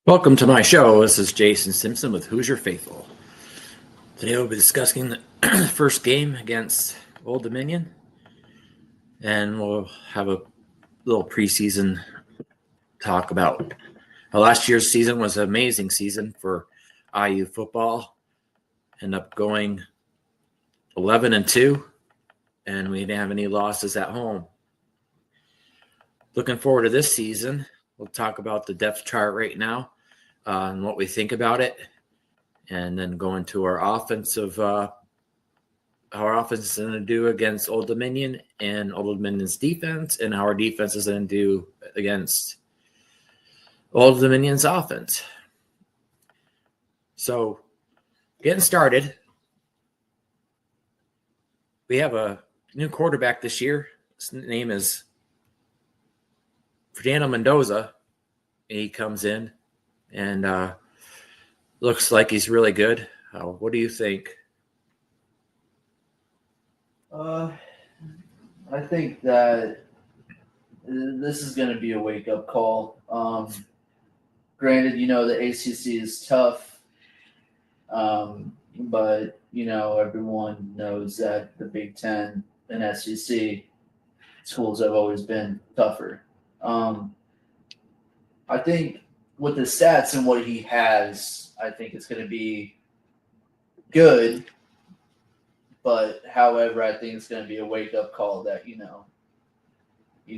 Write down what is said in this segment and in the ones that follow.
Welcome to my show. This is Jason Simpson with Hoosier Faithful. Today we'll be discussing the first game against Old Dominion, and we'll have a little preseason talk about how last year's season was an amazing season for IU football. Ended up going 11-2, and we didn't have any losses at home. Looking forward to this season, we'll talk about the depth chart right now. And what we think about it, and then go into our offensive, how our offense is going to do against Old Dominion and Old Dominion's defense, and how our defense is going to do against Old Dominion's offense. So, getting started, we have a new quarterback this year. His name is Fernando Mendoza. He comes in and looks like he's really good. What do you think? I think that this is going to be a wake-up call. Granted, the ACC is tough, but, everyone knows that the Big Ten and SEC schools have always been tougher. I think with the stats and what he has, I think it's going to be good. But, however, I think it's going to be a wake-up call that, you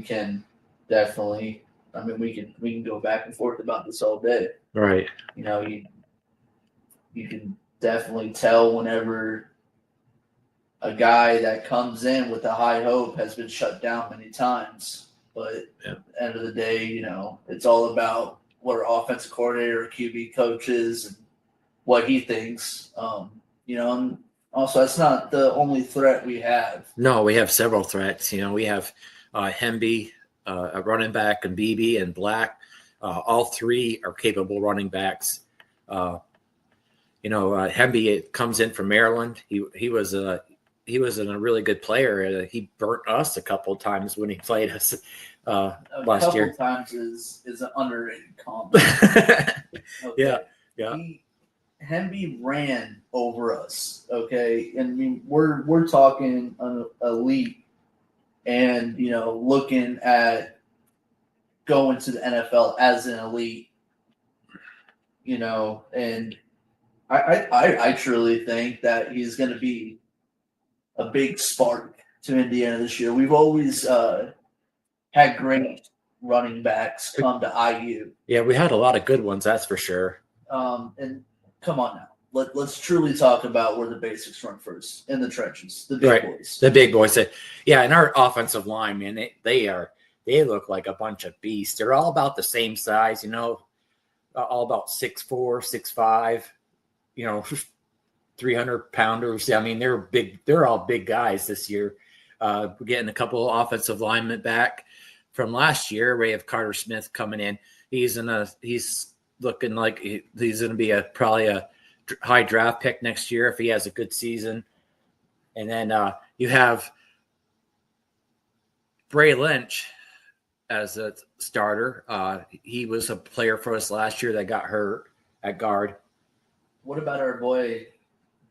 can definitely – we can go back and forth about this all day. Right. You can definitely tell whenever a guy that comes in with a high hope has been shut down many times. But at the end of the day, it's all about what our offensive coordinator or QB coach is and what he thinks. And also that's not the only threat we have. No, we have several threats. We have Hemby, a running back, and BB and Black. All three are capable running backs. Hemby comes in from Maryland. He was a really good player. He burnt us a couple of times when he played us last year. A couple times is an underrated compliment. Okay. Yeah. Hemby ran over us. Okay, and we're talking an elite, and looking at going to the NFL as an elite. And I truly think that he's going to be a big spark to Indiana this year. We've always had great running backs come to IU. Yeah, we had a lot of good ones, that's for sure. And come on now. Let's truly talk about where the basics run first, in the trenches, the big boys. The big boys. Yeah, and our offensive line, man, they look like a bunch of beasts. They're all about the same size, all about 6'4", 6'5", 300-pounders. They're big. They're all big guys this year. We're getting a couple of offensive linemen back from last year. We have Carter Smith coming in. He's looking like he's going to be probably a high draft pick next year if he has a good season. And then you have Bray Lynch as a starter. He was a player for us last year that got hurt at guard. What about our boy,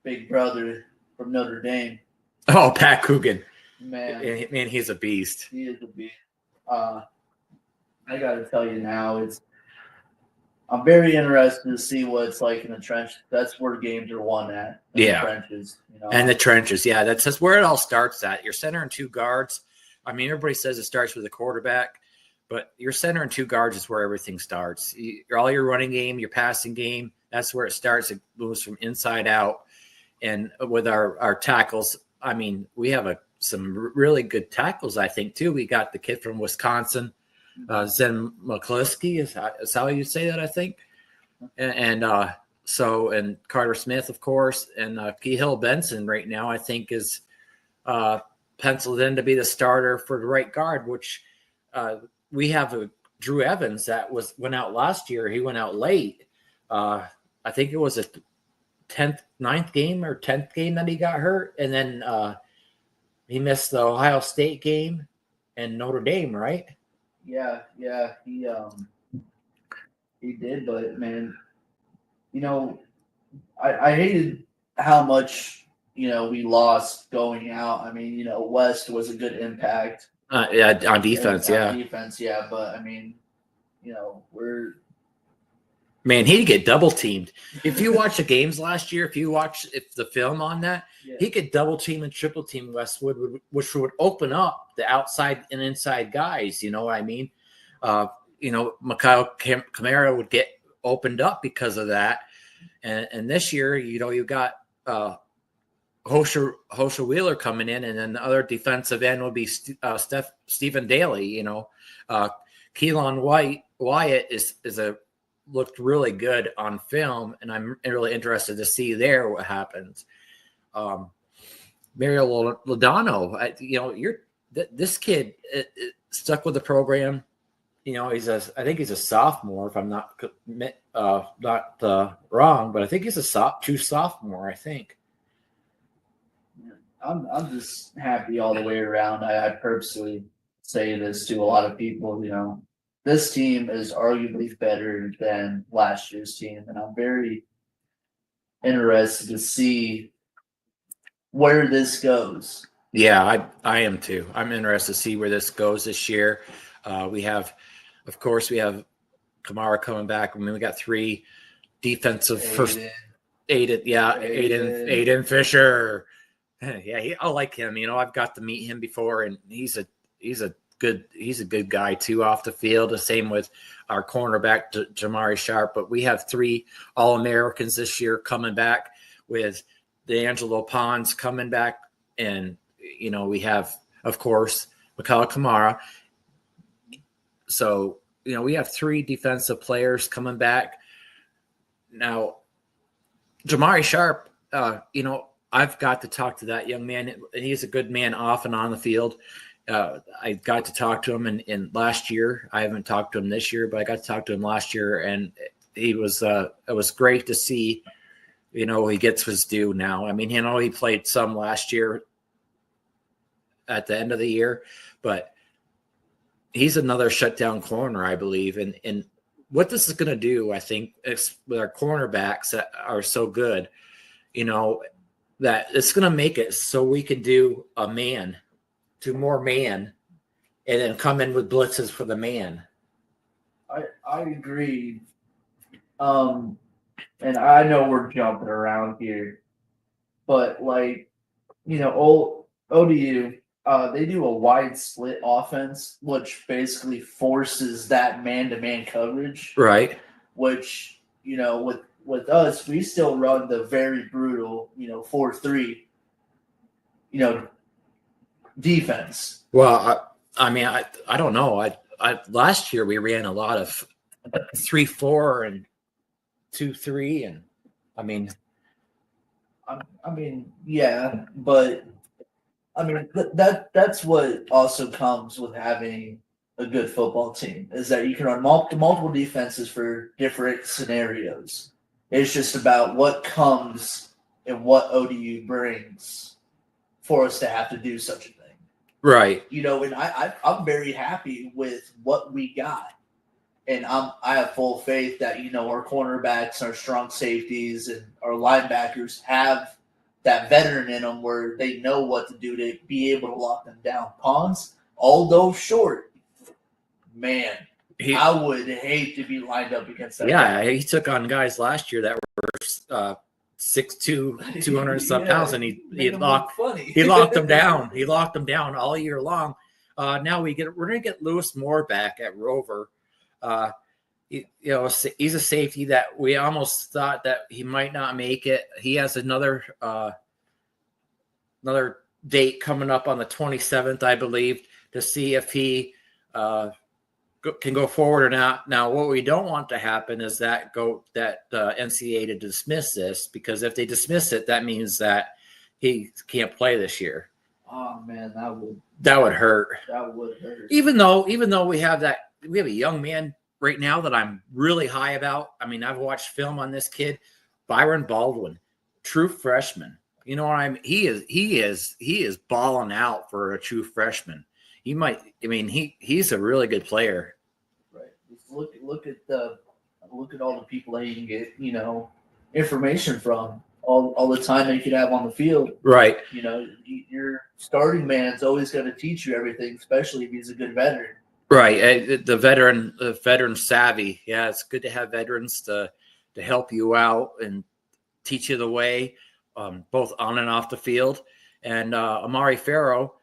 big brother from Notre Dame? Oh, Pat Coogan. Man, he's a beast. He is a beast. I got to tell you now, I'm very interested to see what it's like in the trench. That's where games are won at. The trenches. And the trenches, yeah. That's where it all starts at. Your center and two guards. Everybody says it starts with a quarterback, but your center and two guards is where everything starts. All your running game, your passing game, that's where it starts. It moves from inside out. And with our tackles, we have some really good tackles, I think, too. We got the kid from Wisconsin, Zen McCluskey, is how you say that, I think. And Carter Smith, of course, and Kehil Benson right now, I think, is penciled in to be the starter for the right guard, which we have Drew Evans that went out last year. He went out late. I think it was a 9th game or 10th game that he got hurt. And then he missed the Ohio State game and Notre Dame, right? Yeah. He He did, but man, you know, I hated how much we lost going out. I mean, West was a good impact. Yeah, on defense, On defense, yeah. But I mean, we're man, he'd get double teamed. If you watch the games last year, if the film on that, he could double team and triple team Westwood, which would open up the outside and inside guys. You know what I mean? Mikhail Kamara would get opened up because of that. And this year, you got Hoosier Wheeler coming in, and then the other defensive end will be Stephen Daly. Keelan Wyatt is looked really good on film, and I'm really interested to see there what happens. Mario Lodano, this kid stuck with the program. I think he's a sophomore, if I'm not wrong, but I think he's a true sophomore. I think. I'm just happy all the way around. I purposely say this to a lot of people. This team is arguably better than last year's team, and I'm very interested to see where this goes. Yeah, I am too. I'm interested to see where this goes this year. We have Kamara coming back. I mean, we got 3 defensive Aiden Fisher. Yeah, I like him. I've got to meet him before, and he's a good guy too off the field. The same with our cornerback Jamari Sharp. But we have 3 All-Americans this year coming back, with D'Angelo Pons coming back, and we have, of course, Mikhail Kamara. So we have 3 defensive players coming back now. Jamari Sharp, I've got to talk to that young man. He's a good man off and on the field. I got to talk to him in last year. I haven't talked to him this year, but I got to talk to him last year, and it was great to see, he gets his due now. I mean, he played some last year at the end of the year, but he's another shutdown corner, I believe. And what this is going to do, I think, is with our cornerbacks that are so good, that it's going to make it so we can do more man, and then come in with blitzes for the man. I agree. And I know we're jumping around here, but ODU, they do a wide split offense, which basically forces that man-to-man coverage. Right. Which, with us, we still run the very brutal, 4-3, defense. Well, I don't know. I last year we ran a lot of 3-4 and 2-3, and yeah, but that's what also comes with having a good football team, is that you can run multiple defenses for different scenarios. It's just about what comes and what ODU brings for us to have to do such a thing. Right. And I'm very happy with what we got. And I have full faith that, our cornerbacks, our strong safeties, and our linebackers have that veteran in them where they know what to do to be able to lock them down. Pons, although short, man, I would hate to be lined up against that guy. He took on guys last year that were 6'2", 200 some pounds, and he locked them down. He locked them down all year long. Now we're going to get Lewis Moore back at Rover. He's a safety that we almost thought that he might not make it. He has another date coming up on the 27th, I believe, to see if he can go forward or not. Now, what we don't want to happen is that NCAA to dismiss this, because if they dismiss it, that means that he can't play this year. Oh man, that would hurt. That would hurt. Even though we have a young man right now that I'm really high about. I mean, I've watched film on this kid, Byron Baldwin, true freshman. You know what I mean? He is balling out for a true freshman. He's a really good player. Right. Look at the look at all the people that you can get, information from, all the time that you could have on the field. Right. Your starting man's always going to teach you everything, especially if he's a good veteran. Right. The veteran savvy. Yeah, it's good to have veterans to help you out and teach you the way, both on and off the field. And Amari Farrow,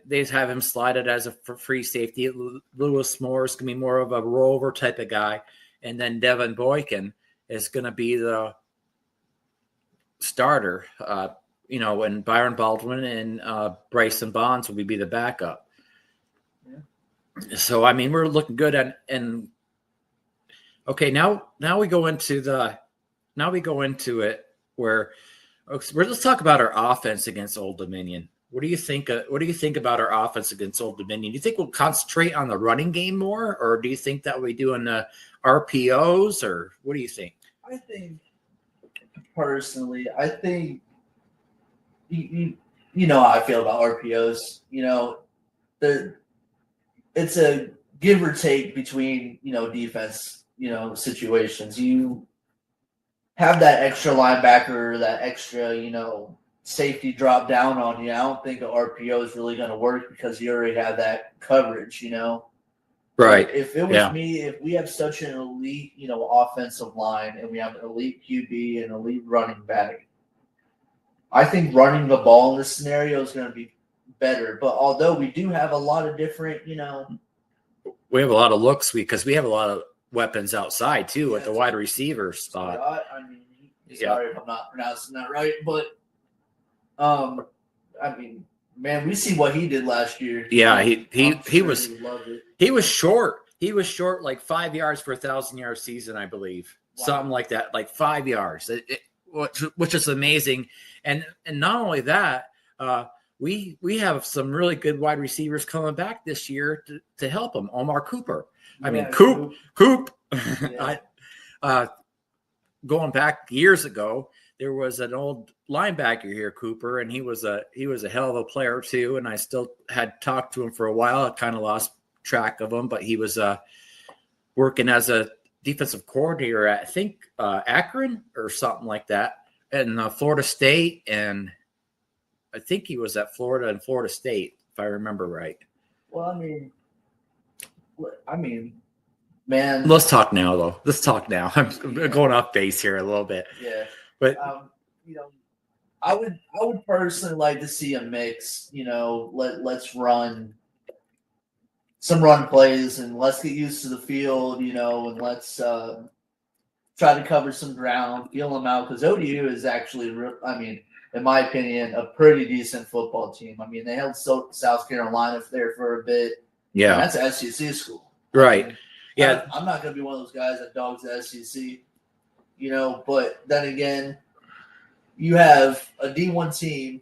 they have him slotted as a free safety. Lewis Moore is going to be more of a rover type of guy. And then Devin Boykin is going to be the starter, and Byron Baldwin and Bryson Bonds will be the backup. Yeah. So, I mean, we're looking good and okay, now we go into it where let's talk about our offense against Old Dominion. What do you think about our offense against Old Dominion? Do you think we'll concentrate on the running game more, or do you think that we'll be doing the RPOs, or what do you think? I think personally, you know how I feel about RPOs. It's a give or take between defense situations. You have that extra linebacker, that extra safety drop down on you. I don't think an RPO is really going to work because you already have that coverage. Right. If it was me, if we have such an elite, offensive line and we have an elite QB and elite running back, I think running the ball in this scenario is going to be better. But although we do have a lot of different, we have a lot of looks because we have a lot of weapons outside too at the wide receiver spot. Sorry if I'm not pronouncing that right, but man, we see what he did last year. Yeah, he was short. He was short like 5 yards for 1,000-yard season, I believe. Wow. Something like that, like 5 yards, which is amazing. And not only that, we have some really good wide receivers coming back this year to help him. Omar Cooper. Coop. Yeah. Going back years ago, there was an old linebacker here, Cooper, and he was a hell of a player too. And I still had talked to him for a while. I kind of lost track of him, but he was working as a defensive coordinator at, I think, Akron or something like that, in Florida State. And I think he was at Florida and Florida State, if I remember right. Well, I mean, man. Let's talk now, though. Let's talk now. I'm going off base here a little bit. Yeah. But I would personally like to see a mix. Let's run some run plays and let's get used to the field. And let's try to cover some ground, feel them out, because ODU is actually, in my opinion, a pretty decent football team. They held South Carolina there for a bit. Yeah, and that's an SEC school, right? Yeah, I'm not going to be one of those guys that dogs the SEC. But then again, you have a D1 team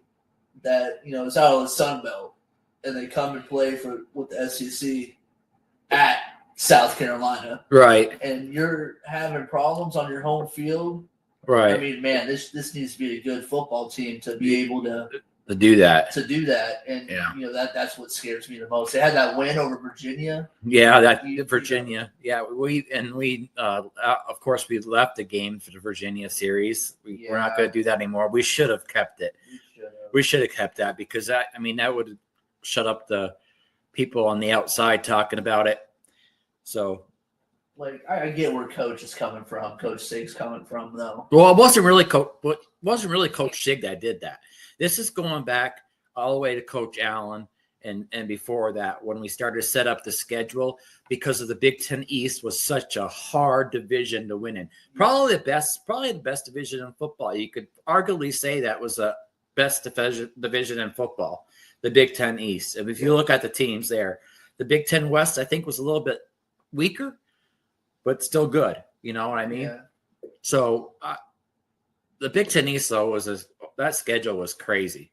that, is out of the Sun Belt, and they come and play with the SEC at South Carolina. Right. And you're having problems on your home field. Right. Man, this needs to be a good football team to be able to do that. And, that's what scares me the most. They had that win over Virginia. Yeah, Virginia. Yeah, we of course, we left the game for the Virginia series. We're not going to do that anymore. We should have kept it. We should have kept that because that would shut up the people on the outside talking about it. So, I get where Coach is coming from. Coach Sig's coming from, though. Well, it wasn't really Coach Sig that did that. This is going back all the way to Coach Allen and before that, when we started to set up the schedule, because of the Big Ten East was such a hard division to win in. Probably the best division in football. You could arguably say that was the best division in football, the Big Ten East. And if you look at the teams there, the Big Ten West, I think, was a little bit weaker, but still good. You know what I mean? Yeah. So the Big Ten East, though, that schedule was crazy.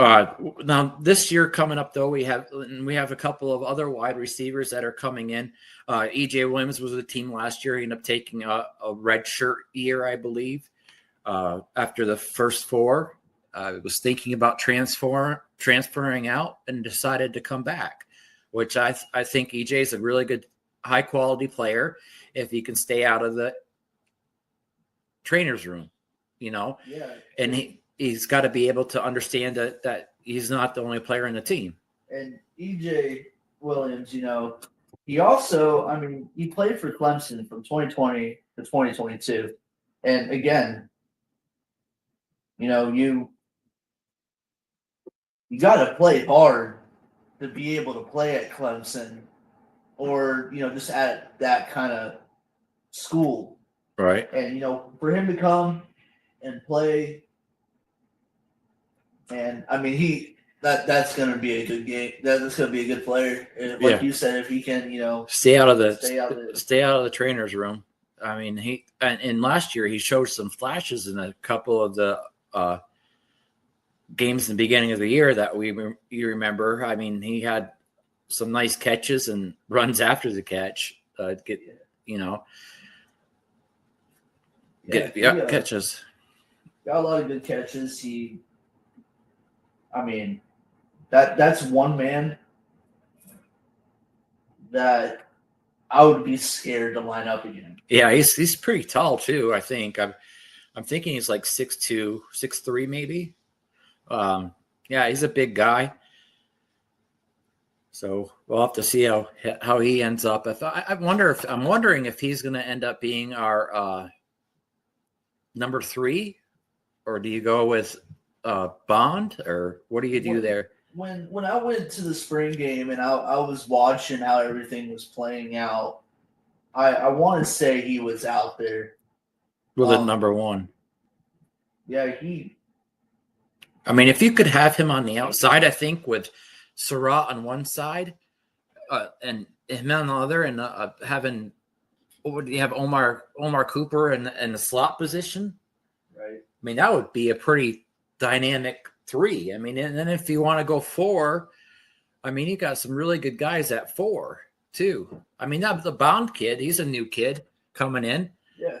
Now this year coming up, though, we have a couple of other wide receivers that are coming in. EJ Williams was with the team last year. He ended up taking a red shirt year, I believe, after the first four. Was thinking about transferring out and decided to come back, which I think EJ is a really good high quality player if he can stay out of the trainer's room, Yeah. and he's got to be able to understand that he's not the only player in the team. And EJ Williams, he also, he played for Clemson from 2020 to 2022. And again, you got to play hard to be able to play at Clemson or, just at that kind of school. Right. And, for him to come and play, and that's going to be a good game. That's going to be a good player. Like you said, if he can, stay out of the trainer's room. I mean, and last year he showed some flashes in a couple of the games in the beginning of the year that you remember. I mean, he had some nice catches and runs after the catch. Catches. Got a lot of good catches. That's one man that I would be scared to line up again. Yeah, he's pretty tall too. I think I'm thinking he's like 6'2", 6'3", maybe. Yeah, he's a big guy. So we'll have to see how he ends up. I'm wondering if he's going to end up being our number 3, or do you go with Bond, or what do you do there? When I went to the spring game and I was watching how everything was playing out, I want to say he was out there. With a number 1. Yeah, if you could have him on the outside, I think with Surratt on one side and him on the other, and having, what do you have, Omar Cooper in the slot position? Right. That would be a pretty dynamic 3. And then if you want to go 4, you got some really good guys at 4 too. That the Bond kid, he's a new kid coming in. Yeah.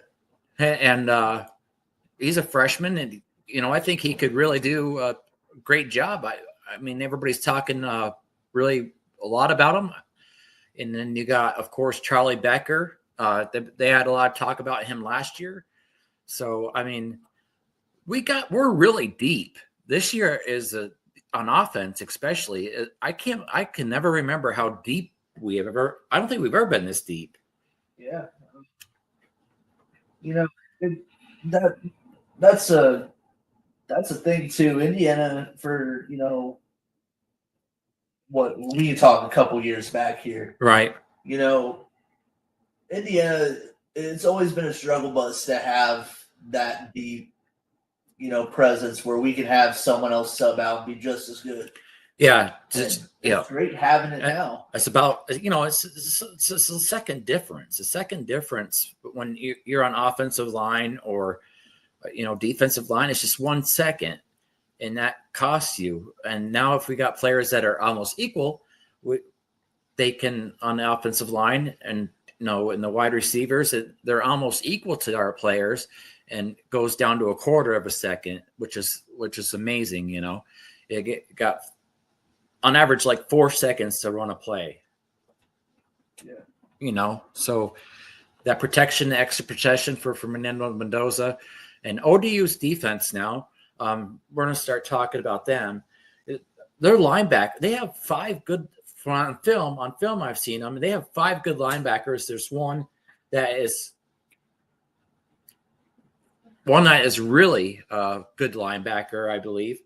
And he's a freshman, and I think he could really do a great job. Everybody's talking really a lot about him. And then you got, of course, Charlie Becker. They had a lot of talk about him last year. So, we're really deep. This year is on offense, especially. I can never remember how deep I don't think we've ever been this deep. Yeah. That's a thing too. Indiana, for what we talked a couple years back here, right? Indiana, it's always been a struggle bus to have that deep, presence where we can have someone else sub out and be just as good. Yeah, it's great having it now. It's about it's a second difference. A second difference when you're on offensive line or defensive line. It's just 1 second, and that costs you. And now if we got players that are almost equal, they can on the offensive line and in the wide receivers, they're almost equal to our players, and goes down to a quarter of a second, which is amazing. It got on average like 4 seconds to run a play. Yeah. So that protection, the extra protection for Fernando Mendoza, and ODU's defense now. We're going to start talking about them. Their linebacker, they have 5 good on film. On film, I've seen them. They have 5 good linebackers. There's one that is really a good linebacker, I believe.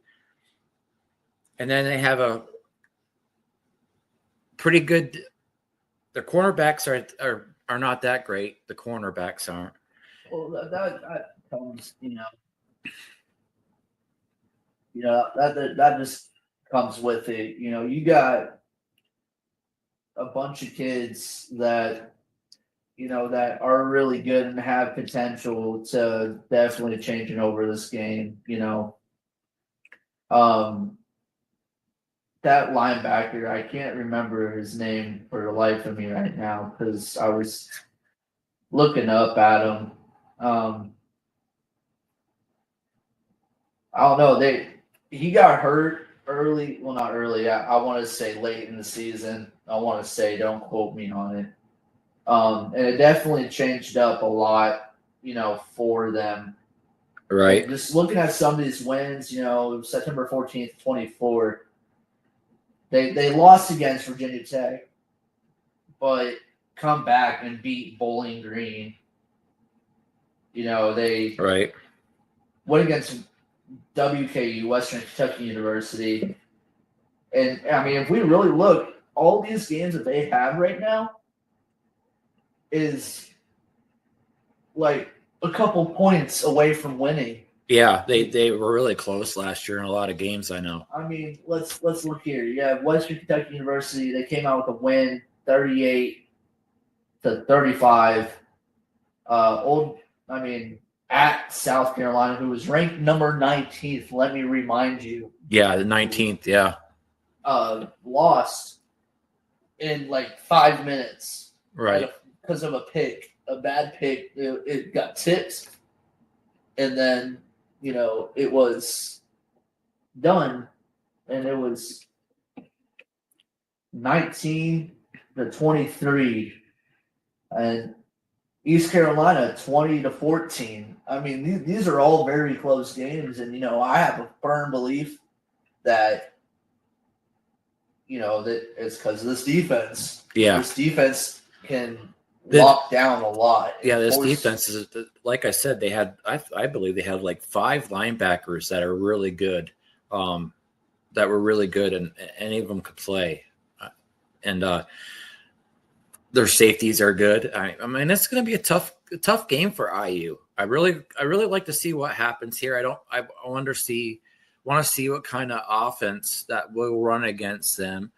And then they have a pretty good. Their cornerbacks are not that great. The cornerbacks aren't. Well, that comes, that just comes with it. You got a bunch of kids that that are really good and have potential to definitely changing over this game. That linebacker, I can't remember his name for the life of me right now because I was looking up at him. I don't know. He got hurt early. Well, not early. I want to say late in the season. I want to say, don't quote me on it. And it definitely changed up a lot, for them. Right. And just looking at some of these wins, September 14th, 24, they lost against Virginia Tech, but come back and beat Bowling Green. They Right. went against WKU, Western Kentucky University. And, I mean, if we really look, all these games that they have right now is like a couple points away from winning. Yeah, they were really close last year in a lot of games, I know. I mean, let's look here. You have Western Kentucky University. They came out with a win, 38-35. At South Carolina, who was ranked number 19th. Let me remind you. Yeah, the 19th. Yeah. Lost in like 5 minutes. Right. Because of a bad pick. It got tipped, and then it was done, and it was 19-23, and East Carolina 20-14. I mean, these are all very close games, and I have a firm belief that that it's because of this defense. Yeah, this defense can lock down a lot. Yeah, this defense is, like I said, they had I believe they had like 5 linebackers that are really good, that were really good, and any of them could play, and their safeties are good. I mean, it's going to be a tough game for IU. I really like to see what happens here. I want to see what kind of offense that will run against them,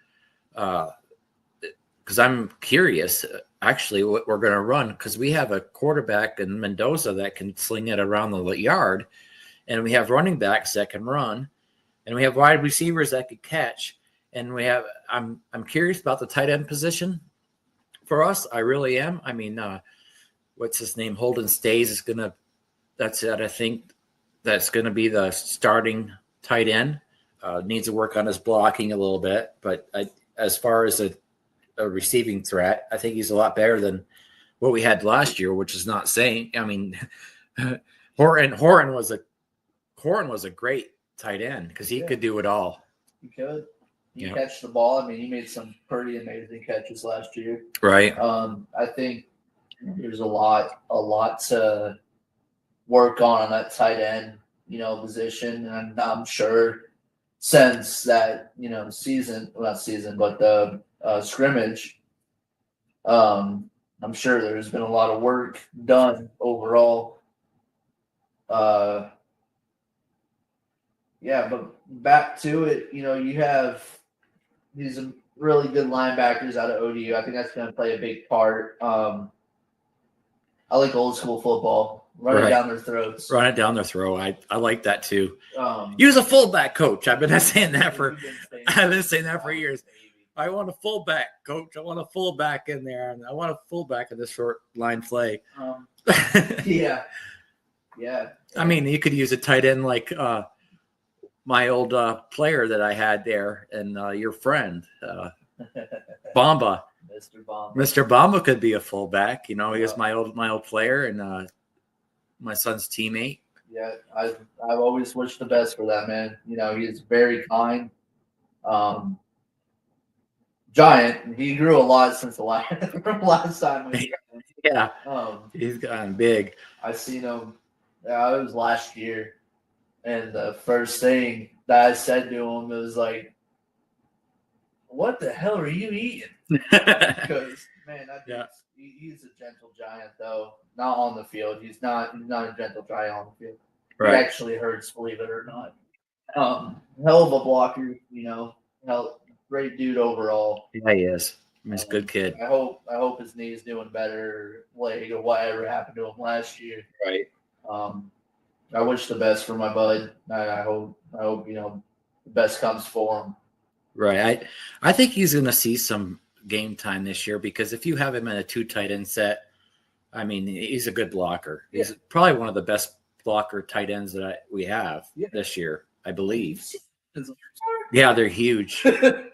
because I'm curious actually what we're going to run, because we have a quarterback in Mendoza that can sling it around the yard, and we have running backs that can run, and we have wide receivers that can catch, and I'm curious about the tight end position for us. I really am. I mean, what's his name? Holden Stays is going to – that's it. I think that's going to be the starting tight end. Needs to work on his blocking a little bit. But as far as a receiving threat, I think he's a lot better than what we had last year, which is not saying – I mean, Horan was a great tight end because he could do it all. He could. He catch the ball. I mean, he made some pretty amazing catches last year. Right. I think there's a lot to work on that tight end, position, and I'm sure since that the scrimmage, I'm sure there's been a lot of work done overall. But back to it, you have these really good linebackers out of ODU. I think that's going to play a big part. I like old school football. Run it down their throats. Run it down their throat. I like that too. Use a fullback, coach. I've been saying that for years. I want a fullback, coach. I want a fullback in there, and I want a fullback in this short line play. Yeah. I mean, you could use a tight end like my old player that I had there, and your friend, Bamba. Mr. Bamba could be a fullback. He was my old player and my son's teammate. Yeah, I've always wished the best for that man. He's very kind. Giant. He grew a lot since from last time. Yeah, he's gotten big. I seen him. Yeah, it was last year. And the first thing that I said to him was like, "What the hell are you eating?" Because man, he's a gentle giant, though. Not on the field. He's not a gentle giant on the field. Right. He actually hurts, believe it or not. Hell of a blocker. Great dude overall. Yeah, he is. He's a good kid. I hope his knee is doing better, leg, or whatever happened to him last year. Right. I wish the best for my bud. I hope the best comes for him. Right. I think he's going to see some game time this year, because if you have him in a 2 tight end set, I mean, he's a good blocker. He's probably one of the best blocker tight ends that we have this year, I believe. Yeah, they're huge.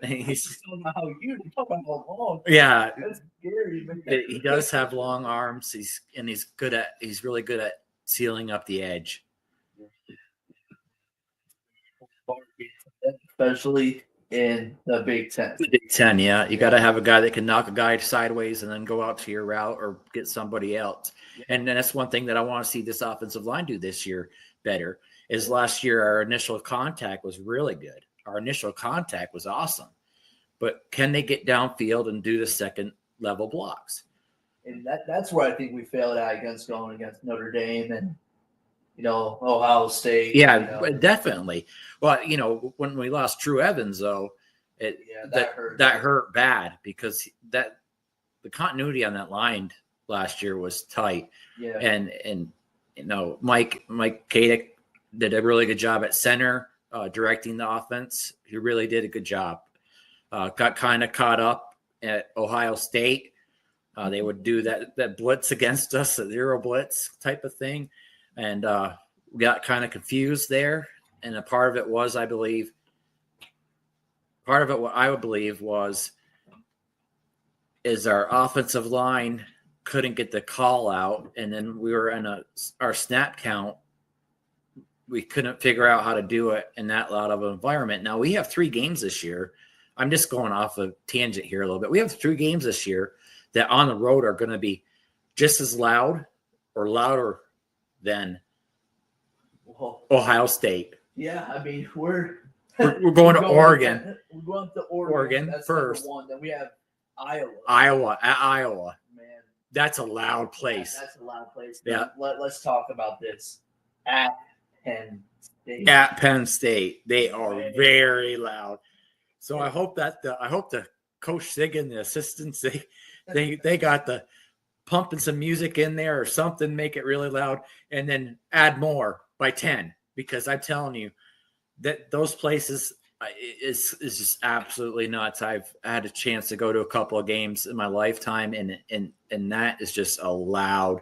He's how huge. How long? Yeah, scary, man. He does have long arms. He's really good at sealing up the edge. Especially in the Big Ten. The Big Ten, yeah. You got to have a guy that can knock a guy sideways and then go out to your route or get somebody else. And that's one thing that I want to see this offensive line do this year better. Is last year our initial contact was really good. Our initial contact was awesome. But can they get downfield and do the second level blocks? And that's where I think we failed at going against Notre Dame and Ohio State. Yeah, definitely. Well, when we lost Drew Evans, though, that hurt bad because the continuity on that line last year was tight. Yeah. And Mike Kadick did a really good job at center, directing the offense. He really did a good job. Got kind of caught up at Ohio State. They would do that blitz against us, a zero blitz type of thing. And we got kind of confused there. And a part of it was, I believe, what I would believe is our offensive line couldn't get the call out. And then we were in our snap count. We couldn't figure out how to do it in that loud of an environment. Now we have 3 games this year. I'm just going off a tangent here a little bit. We have 3 games this year that on the road are going to be just as loud or louder than Ohio State. Yeah, I mean we're going to Oregon. We're going to Oregon. That's first. One. Then we have Iowa. Iowa. Man, that's a loud place. That's a loud place. Yeah. Let's talk about this at Penn State. At Penn State, they are very loud. So I hope the Coach Sig and the assistants they got the pumping some music in there or something, make it really loud, and then add more by 10 because I'm telling you that those places is just absolutely nuts. I've had a chance to go to a couple of games in my lifetime, and that is just a loud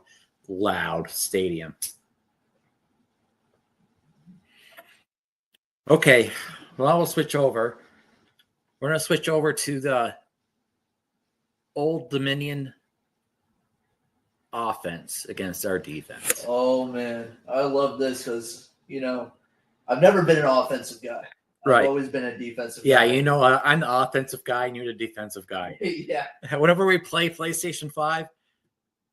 stadium. Okay, well, I will switch over. We're going to switch over to the Old Dominion offense against our defense. Oh, man. I love this because, I've never been an offensive guy. Right. I've always been a defensive guy. Yeah, I'm the offensive guy and you're the defensive guy. Yeah. Whenever we play PlayStation 5,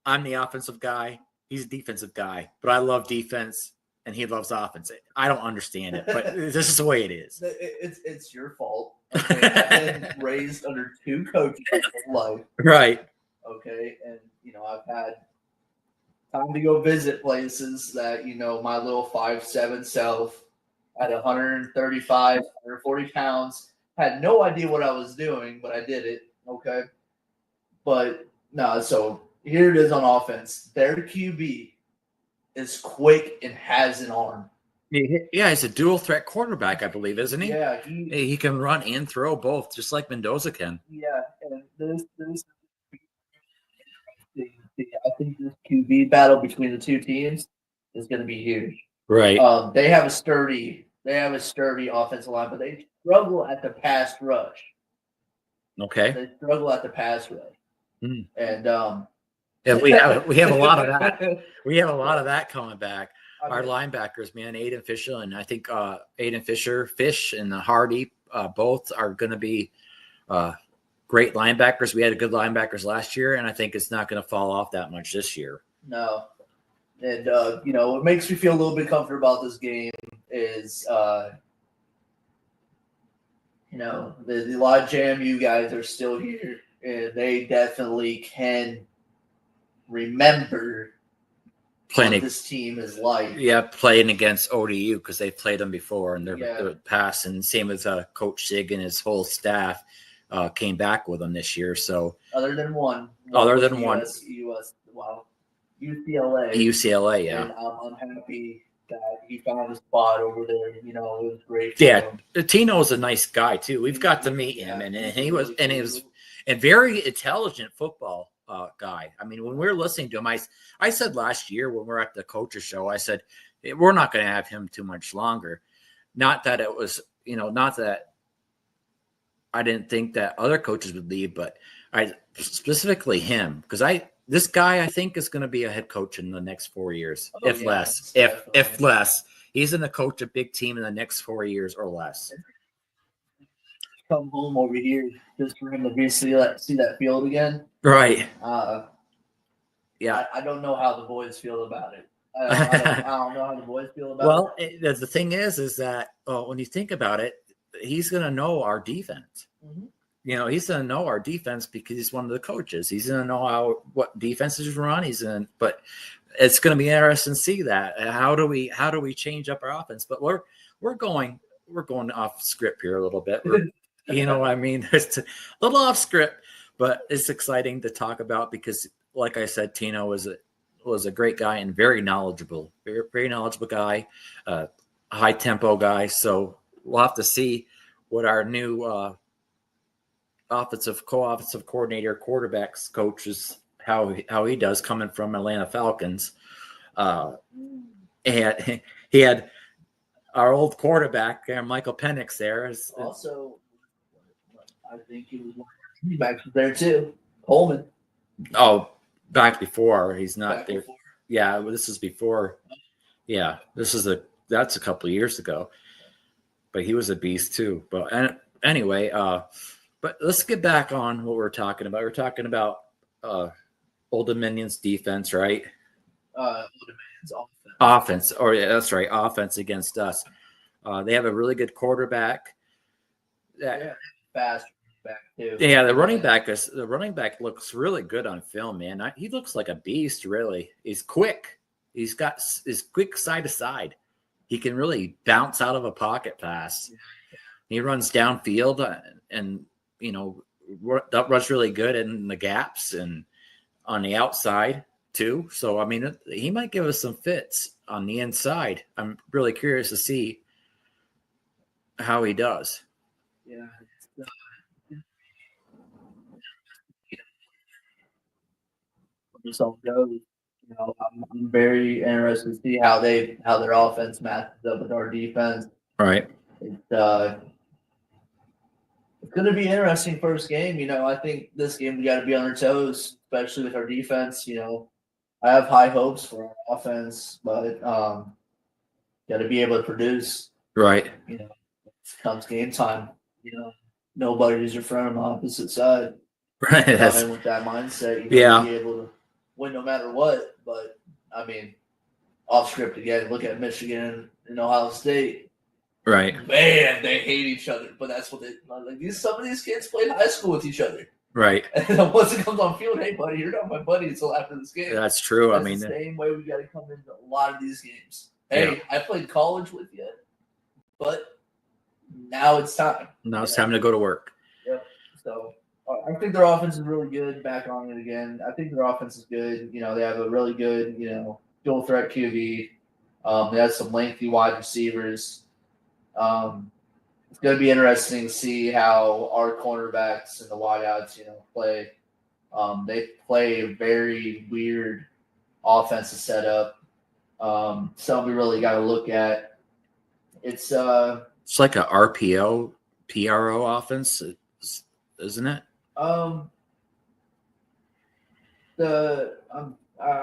I'm the offensive guy. He's a defensive guy. But I love defense. And he loves offense. I don't understand it, but this is the way it is. It's your fault. Okay? I've been raised under 2 coaches in life. Right. Okay. And, I've had time to go visit places that, my little 5'7" self at 135, 140 pounds, had no idea what I was doing, but I did it. Okay. But no, so here it is on offense. Their QB is quick and has an arm. Yeah, he's a dual threat quarterback, I believe, isn't he? Yeah, he can run and throw both, just like Mendoza can. Yeah, and I think this QB battle between the 2 teams is going to be huge. Right. They have a sturdy offensive line, but they struggle at the pass rush. Okay. They struggle at the pass rush, and yeah, we have a lot of that. We have a lot of that coming back. Our linebackers, man, Aiden Fisher, and I think Fish, and Hardy, both are going to be great linebackers. We had good linebackers last year, and I think it's not going to fall off that much this year. No, and what makes me feel a little bit comfortable about this game is the lot of JMU guys are still here, and they definitely can remember what this team is like. Yeah, playing against ODU because they've played them before in their past, and same as Coach Sig and his whole staff came back with them this year. So other than one, UCLA, yeah. And I'm happy that he found a spot over there. It was great. Yeah, Tino's a nice guy too. We've got to meet him, and he was a very intelligent football guy. I mean, when we were listening to him, I said last year when we were at the coaches show, I said, we're not going to have him too much longer. Not that it was, not that I didn't think that other coaches would leave, but specifically him, because this guy I think is going to be a head coach in the next 4 years, Oh, if yeah, less, definitely. if less. He's going to coach a big team in the next 4 years or less. Come home over here just for him to see that field again. Right. Yeah. I don't know how the boys feel about it. I don't know how the boys feel about it. Well, the thing is that when you think about it, he's going to know our defense. Mm-hmm. You know, he's going to know our defense because he's one of the coaches. He's going to know what defenses run. But it's going to be interesting to see that. How do we change up our offense? But we're going off script here a little bit. You know what I mean? It's a little off script, but it's exciting to talk about because, like I said, Tino was a great guy and very knowledgeable, very knowledgeable guy, high tempo guy. So we'll have to see what our new co-offensive coordinator, quarterbacks coach is, how he does coming from Atlanta Falcons. And he had our old quarterback, Michael Penix there. Also, I think he was one of the backs there too. Coleman. Oh, back before. He's not Back there. before. Yeah, this is before. Yeah, that's a couple of years ago. But he was a beast too. But anyway, but let's get back on what we're talking about. We're talking about Old Dominion's defense, right? Old Dominion's offense. Offense. Oh, yeah, that's right. Offense against us. They have a really good quarterback. Fast back too. Yeah, the running back looks really good on film, man. He looks like a beast, really. He's quick. He's got his quick side to side. He can really bounce out of a pocket pass. He runs downfield and runs really good in the gaps and on the outside too. So, I mean, he might give us some fits on the inside. I'm really curious to see how he does. Yeah. This all goes. I'm very interested to see how their offense matches up with our defense. Right. It's going to be interesting first game. I think this game we got to be on our toes, especially with our defense. I have high hopes for our offense, but got to be able to produce. Right. It comes game time. Nobody's your friend on the opposite side. Right. Come in with that mindset. Be able to win no matter what. But I mean, off script again. Look at Michigan and Ohio State. Right. Man, they hate each other. But that's what some of these kids played high school with each other. Right. And once it comes on field, hey buddy, you're not my buddy until after this game. That's true. That's the same way we got to come into a lot of these games. Hey, I played college with you, but now it's time. Now it's time to go to work. Yep. So I think their offense is really good. Back on it again. I think their offense is good. They have a really good, dual threat QB. They have some lengthy wide receivers. It's going to be interesting to see how our cornerbacks and the wideouts, play. They play a very weird offensive setup. Something we really got to look at. It's like a RPO, PRO offense, isn't it? I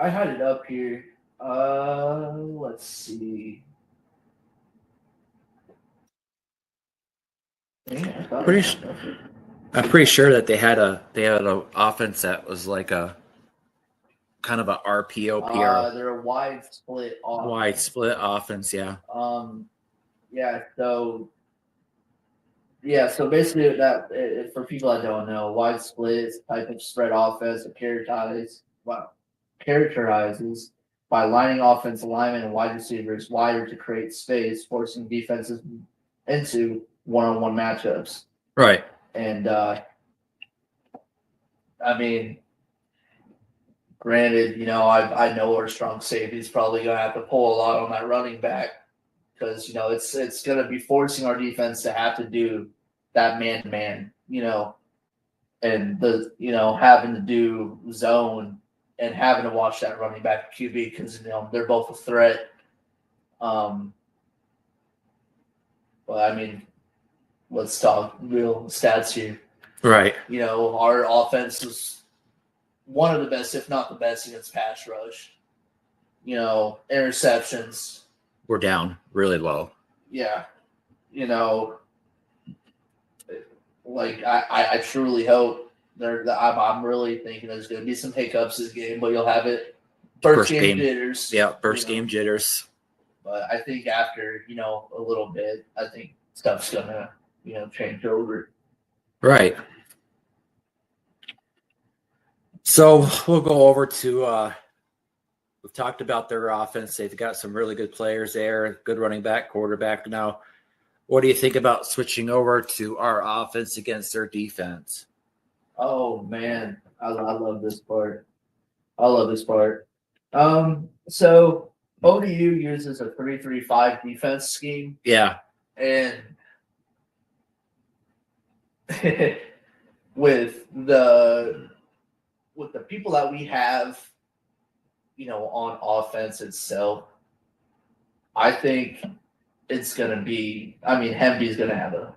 had it up here. Let's see. I'm pretty sure that they had an offense that was like a kind of a RPO, PRO. They're a wide split offense. Wide split offense, yeah. So basically that for people that don't know, wide split is a type of spread offense that characterizes by lining offensive linemen and wide receivers wider to create space, forcing defenses into one-on-one matchups. Right. And I mean, granted, I know our strong safety is probably going to have to pull a lot on that running back because it's going to be forcing our defense to have to do that man-to-man, and having to do zone and having to watch that running back QB because they're both a threat. But I mean, let's talk real stats here. Right. Our offense was one of the best, if not the best, against pass rush. Interceptions. We're down really low. Yeah. I truly hope I'm really thinking there's going to be some hiccups this game, but you'll have it. First game jitters. Yeah, first game jitters. But I think after, a little bit, I think stuff's going to, change over. Right. So we'll go over to we've talked about their offense. They've got some really good players there, good running back, quarterback. Now, what do you think about switching over to our offense against their defense? Oh, man. I love this part. So ODU uses a 3-3-5 defense scheme. Yeah. And with the people that we have, on offense itself, I think it's going to be, Hemby's going to have a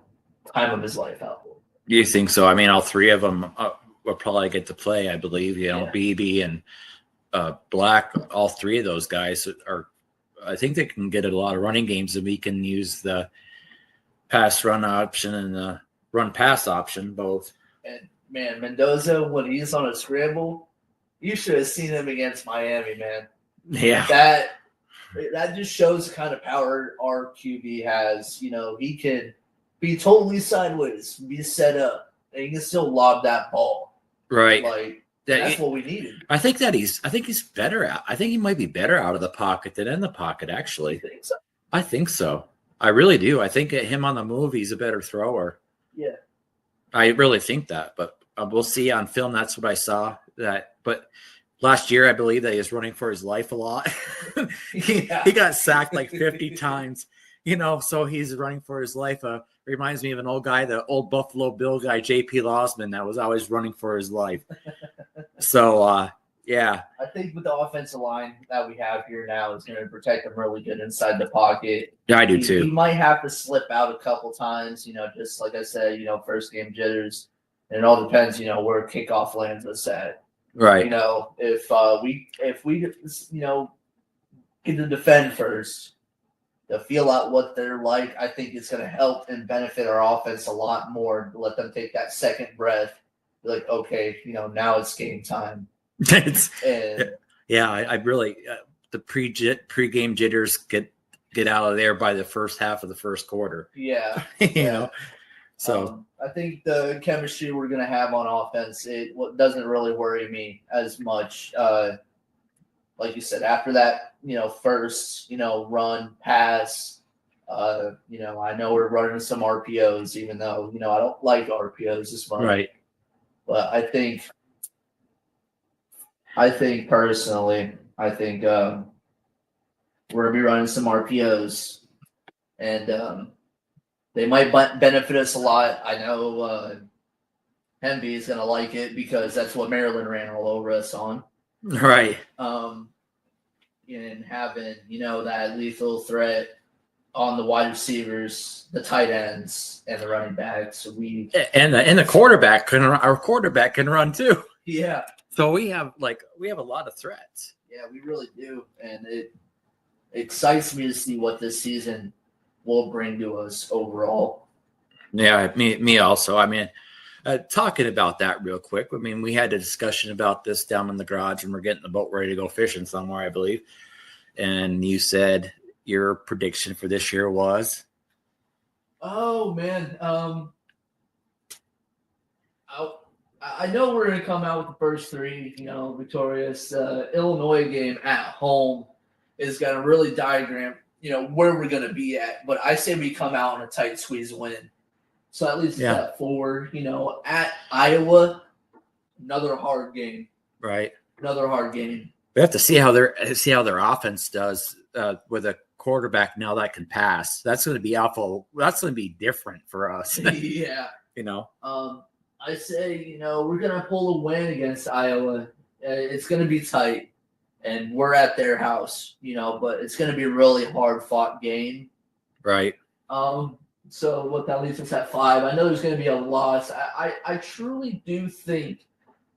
time of his life out there. You think so? All three of them will probably get to play, I believe. BB and Black, all three of those guys are. I think they can get a lot of running games, and we can use the pass run option and the run pass option both. And man, Mendoza, when he's on a scramble, you should have seen him against Miami, man. Yeah, that just shows the kind of power our QB has. He can be totally sideways, be set up, and he can still lob that ball. Right. That's what we needed. I think he's better out. I think he might be better out of the pocket than in the pocket, actually. You think so? I think so. I really do. I think him on the move, he's a better thrower. Yeah. I really think that, but we'll see on film. That's what I saw. But last year, I believe that he was running for his life a lot. He got sacked like 50 times, so he's running for his life. Reminds me of an old guy, the old Buffalo Bill guy, J.P. Losman, that was always running for his life. So, yeah. I think with the offensive line that we have here now is going to protect him really good inside the pocket. Yeah, I do too. He might have to slip out a couple times, just like I said, first game jitters. And it all depends, where kickoff lands us at. Right. If we get to defend first, to feel out what they're like, I think it's going to help and benefit our offense a lot more to let them take that second breath. Be like, okay, now it's game time. I really the pre-game jitters get out of there by the first half of the first quarter. Yeah, So I think the chemistry we're going to have on offense doesn't really worry me as much. Like you said, after that, first, run, pass, I know we're running some RPOs, even though, I don't like RPOs as much. Right. But I think personally, we're going to be running some RPOs, and they might benefit us a lot. I know Hemby is going to like it because that's what Maryland ran all over us on. Right. And having, that lethal threat on the wide receivers, the tight ends, and the running backs. And the quarterback our quarterback can run too. Yeah. So we have a lot of threats. Yeah, we really do. And it excites me to see what this season will bring to us overall. Yeah, me also. Talking about that real quick. We had a discussion about this down in the garage when we're getting the boat ready to go fishing somewhere, I believe. And you said your prediction for this year was? Oh, man. I know we're going to come out with the first three, victorious. Illinois game at home is going to really diagram, where we're going to be at. But I say we come out in a tight squeeze win. So at least step forward, at Iowa, another hard game. Right. Another hard game. We have to see how their offense does with a quarterback now that can pass. That's going to be awful. That's going to be different for us. Yeah. I say, we're going to pull a win against Iowa. It's going to be tight, and we're at their house, but it's going to be a really hard-fought game. Right. So what that leaves us at 5. I know there's going to be a loss. I truly do think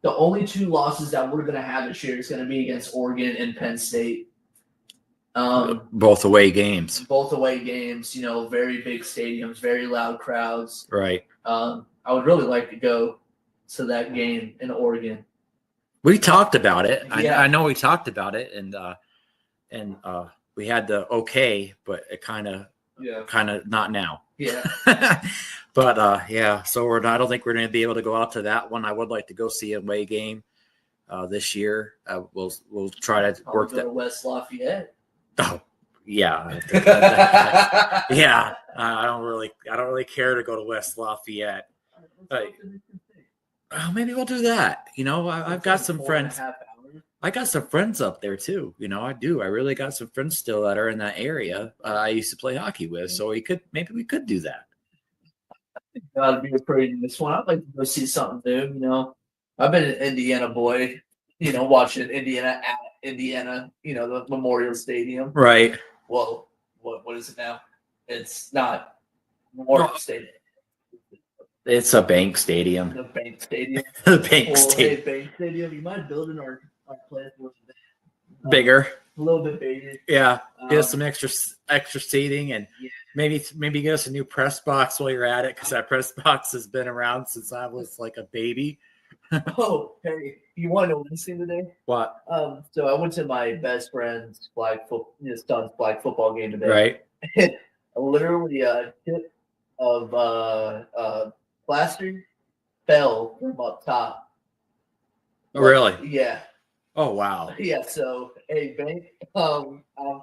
The only 2 losses that we're going to have this year is going to be against Oregon and Penn State. Both away games. Both away games, very big stadiums, very loud crowds. Right. I would really like to go to that game in Oregon. We talked about it. Yeah. I know we talked about it, and we had the okay, but it kind of not now. Yeah. But so I don't think we're going to be able to go out to that one. I would like to go see a away game this year. We'll try to work that. To West Lafayette. Oh, yeah. Yeah. I don't really care to go to West Lafayette. Maybe we'll do that. I've got some friends. I got some friends up there too. I do. I really got some friends still that are in that area. I used to play hockey with, so we could do that. I think that'd be a pretty nice one. I'd like to go see something new. I've been an Indiana boy. Watching Indiana at Indiana. The Memorial Stadium. Right. Well, what is it now? It's not Memorial Stadium. It's a bank stadium. The bank stadium. The bank stadium. Hey, bank stadium. You mind building our place a little bit bigger? A little bit bigger. Yeah. Get us some extra seating, and maybe get us a new press box while you're at it, because that press box has been around since I was like a baby. Oh, hey, you want to know this thing today? What? So I went to my best friend's son's flag football game today. Right. Literally a tip of plaster fell from up top. Oh, really? Yeah. Oh, wow. Yeah. So, hey, bank.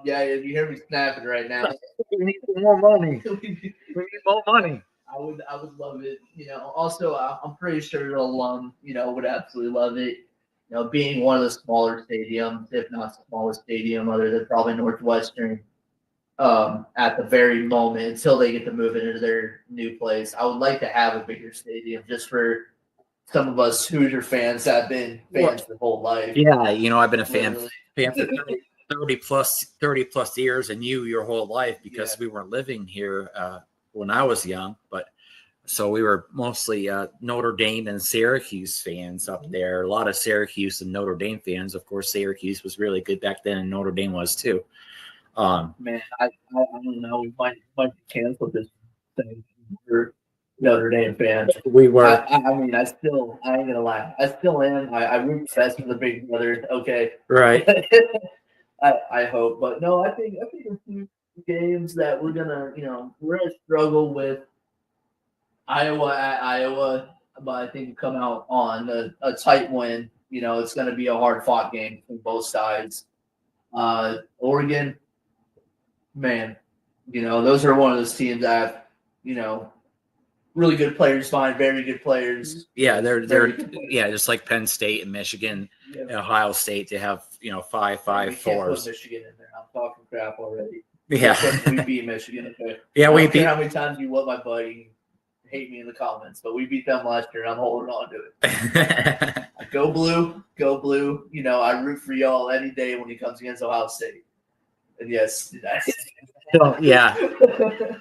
Yeah. You hear me snapping right now. We need more money. We need more money. I would love it. Also, I'm pretty sure the alum, would absolutely love it. Being one of the smaller stadiums, if not the smallest stadium, other than probably Northwestern, at the very moment until they get to move it into their new place. I would like to have a bigger stadium just for some of us Hoosier fans that have been fans their whole life. Yeah, I've been a fan for 30 plus years, and your whole life, because we weren't living here when I was young, but so we were mostly Notre Dame and Syracuse fans up there. A lot of Syracuse and Notre Dame fans. Of course, Syracuse was really good back then, and Notre Dame was too. Man, I don't know. We might cancel this thing. We're Notre Dame fans. We were. I ain't gonna lie. I still am. I root best for the big brothers. Okay. Right. I hope, but no. I think a few games that we're gonna struggle with. Iowa at Iowa, but I think come out on a tight win. It's going to be a hard fought game from both sides. Oregon, man, those are one of those teams that have, really good players, very good players. Yeah, they're just like Penn State and Michigan, and Ohio State. They have 5-5-4s. Michigan in there. I'm talking crap already. Yeah, we beat Michigan. Okay. Yeah, we beat. How many times you let my buddy hate me in the comments, but we beat them last year, and I'm holding on to it. Go blue, go blue. I root for y'all any day when he comes against Ohio State. And yes,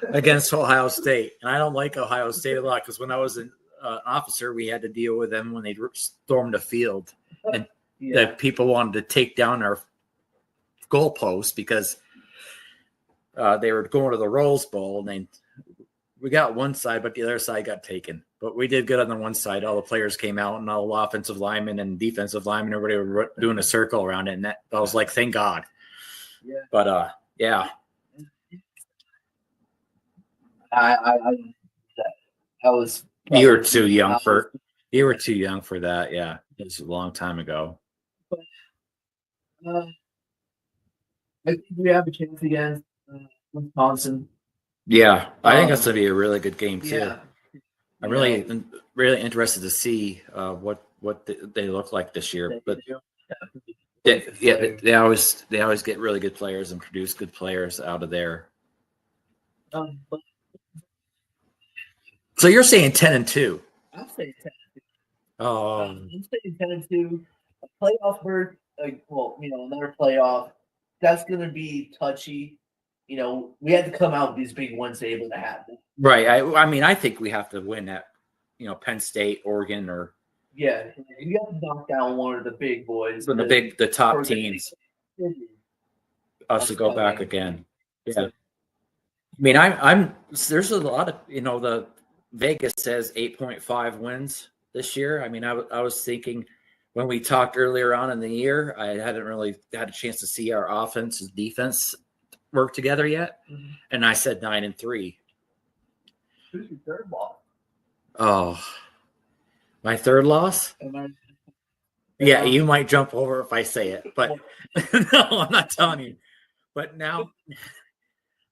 against Ohio State. And I don't like Ohio State a lot, because when I was an officer, we had to deal with them when they stormed the field, and that people wanted to take down our goalposts because they were going to the Rose Bowl, and we got one side, but the other side got taken. But we did good on the one side. All the players came out, and all the offensive linemen and defensive linemen, everybody were doing a circle around it. And that I was like, thank God. Yeah. But yeah. I was. You were too young for that. Yeah, it was a long time ago. But, I think we have a chance against Wisconsin. Yeah, I think that's going to be a really good game too. Yeah. I'm really interested to see what they look like this year. But they always get really good players and produce good players out of there. So you're saying 10-2? I'm saying 10-2. Oh, I'm saying 10-2. A playoff berth, another playoff. That's going to be touchy. We had to come out with these big ones to be able to have them. Right. I mean, I think we have to win at, Penn State, Oregon, or Yeah, you got to knock down one of the big boys. The top teams. Us to go back again. Yeah. I mean, there's a lot of, the Vegas says 8.5 wins this year. I mean, I was thinking when we talked earlier on in the year, I hadn't really had a chance to see our offense and defense work together yet. Mm-hmm. And I said 9-3. Who's your third loss? Oh, my third loss? Yeah, you might jump over if I say it, but no, I'm not telling you. But now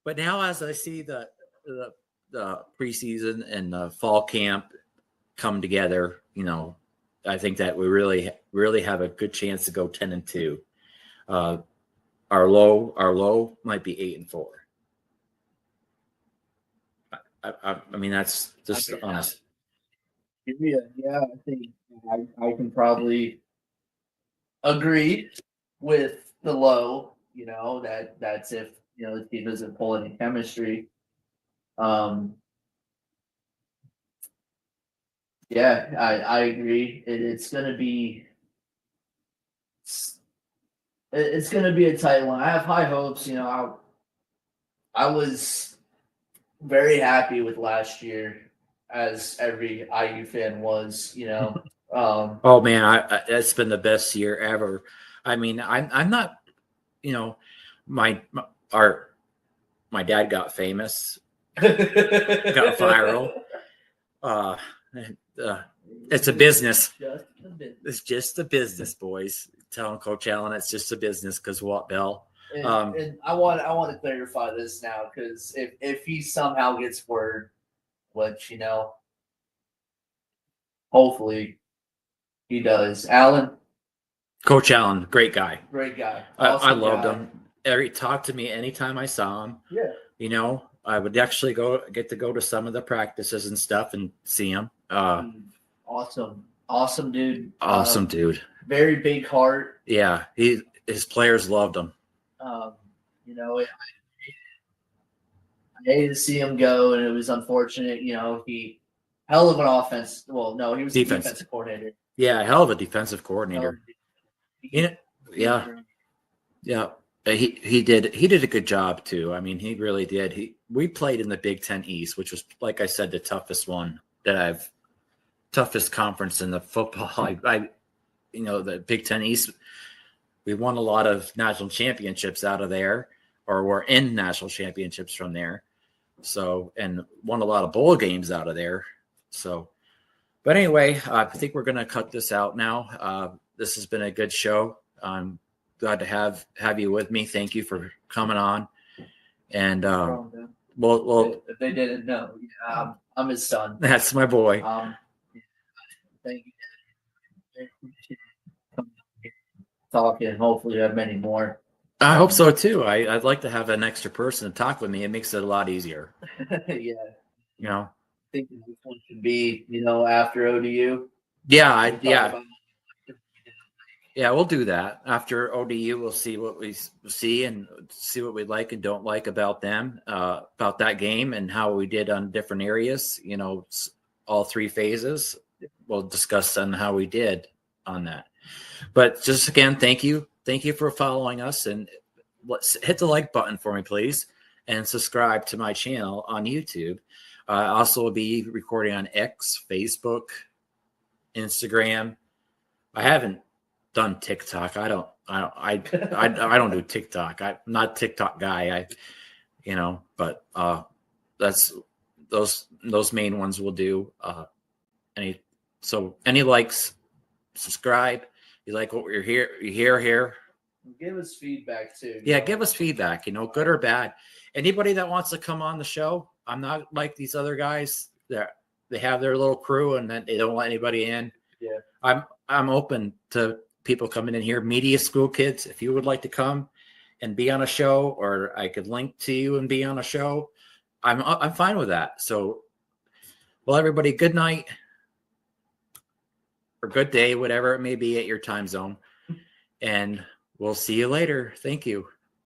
as I see the preseason and the fall camp come together, I think that we really have a good chance to go 10-2. Our low might be 8-4. I mean, that's just honest. Yeah, I think I can probably agree with the low. That's if the team doesn't pull any chemistry. Yeah, I agree. It's gonna be a tight one. I have high hopes. I was very happy with last year, as every IU fan was. Oh man, that's been the best year ever. I mean, I'm not. My dad got famous, got viral. It's a business. It's just a business, boys. Telling Coach Allen it's just a business because what, Bell? And I want to clarify this now, because if he somehow gets word, which hopefully he does. Coach Allen, great guy. Great guy. Awesome I loved him. He talked to me anytime I saw him. Yeah. I would actually get to go to some of the practices and stuff and see him. Awesome dude. Awesome dude. Very big heart. Yeah, his players loved him. I hated to see him go, and it was unfortunate. He hell of an offense. Well, no, he was a defensive coordinator. Yeah, hell of a defensive coordinator. Yeah. He did a good job too. I mean, he really did. We played in the Big Ten East, which was, like I said, the toughest one toughest conference in the football. The Big Ten East, we won a lot of national championships out of there, or were in national championships from there. So, and won a lot of bowl games out of there. So, but anyway, I think we're going to cut this out now. This has been a good show. I'm glad to have you with me. Thank you for coming on. And well, if they didn't know, I'm his son. That's my boy. Thank you. Talking. Hopefully, we have many more. I hope so too. I'd like to have an extra person to talk with me. It makes it a lot easier. Yeah. I think this one should be, after ODU. Yeah. Yeah, we'll do that. After ODU, we'll see what we see and see what we like and don't like about them, about that game and how we did on different areas, all three phases. We'll discuss on how we did on that. But just again, thank you. Thank you for following us, and let's hit the like button for me, please, and subscribe to my channel on YouTube. I also will be recording on X, Facebook, Instagram. I haven't done TikTok. I don't do TikTok. I'm not a TikTok guy. But that's those main ones will do. Any likes, subscribe. You like what you hear here? Give us feedback too. Yeah, give us feedback, good or bad. Anybody that wants to come on the show, I'm not like these other guys that they have their little crew and then they don't let anybody in. Yeah. I'm open to people coming in here, media school kids. If you would like to come and be on a show, or I could link to you and be on a show, I'm fine with that. So, well, everybody, good night or good day, whatever it may be at your time zone. And we'll see you later. Thank you.